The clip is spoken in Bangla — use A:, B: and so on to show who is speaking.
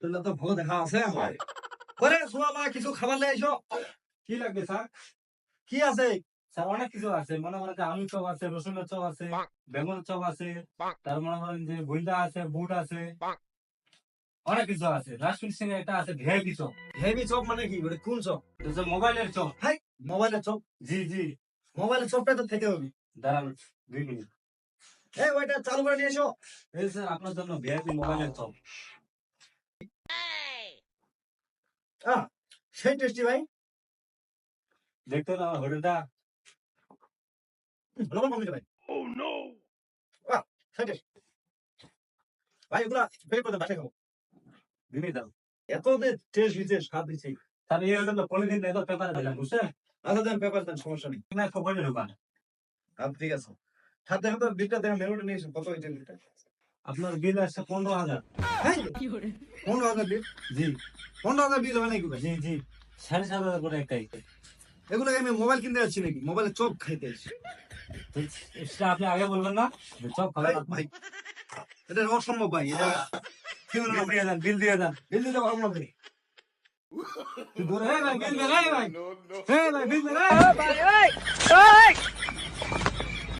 A: তাহলে তো ভালো দেখা আছে আমার। ওরে সোয়া মা কিছু খাবার নিয়ে এসো।
B: কি লাগবে স্যার?
A: কি আছে?
B: স্যার অনেক কিছু আছে, মনে করেন যে আলুর চপ আছে, রসুনের চপ আছে, বেগুনের চপ আছে, তার মনে করেন যে ভুইলা আছে, বুট আছে, অনেক কিছু আছে। রাজপুর সিং একটা আছে ভিআইপি চপ,
A: হেভি চপ মানে কি? ওটা কোন চপ?
B: এটা হচ্ছে মোবাইলের চপ।
A: হাই, মোবাইলের চপ।
B: জি জি,
A: মোবাইলের চপটা তো খেতে হবে।
B: দাঁড়ান 2 মিনিট।
A: এই ওইটা চালু করে নিয়ে এসো।
B: এই স্যার আপনার জন্য ভিআইপি মোবাইলের চপ।
A: আহ, সেই টেস্টি ভাই।
B: দেখতে না আমার হোটেলটা?
A: ভালো ভালো ভাই। আহ, সেই টেস্ট। ভাই এগুলা বের করে বাসা খাবো।
B: 2 মিনিট দাও
A: এত টেস্ট বিশেষ স্বাদ দিচ্ছে।
B: স্যার, এই হোটেল তো পলিথিন দেয় তো পেপারে দিলাম, বুঝছেন?
A: আচ্ছা দেন, পেপার দেন, সমস্যা নেই।
B: না খবরের দোকান।
A: আচ্ছা ঠিক আছে। সাথে সাথে বিলটা দেখেন, মেনুটা নিয়ে এসো। কত হয়েছে বিলটা?
B: আপনার বিল আসছে 15,000।
A: হ্যাঁ, 15,000 বিল।
B: জি
A: 15,000 বিল হবে নাকি ভাই?
B: জি জি, 7,500 করে একটাই।
A: এগুলো আমি মোবাইল কিনতে যাচ্ছি নাকি? মোবাইলের চপ খাইতে যাচ্ছি।
B: সেটা আপনি আগে বলবেন না যে চপ
A: ভাই
B: খাবেন?
A: ভাই, এটা অসম্ভব ভাই। এটা
B: বিল দিয়ে দেন, বিল দিয়ে দেন।
A: বিল দিতে পারবো না ভাই।
B: এই ভাই বিল দেন, এই ভাই, এই ভাই বিল দেন, এই ভাই।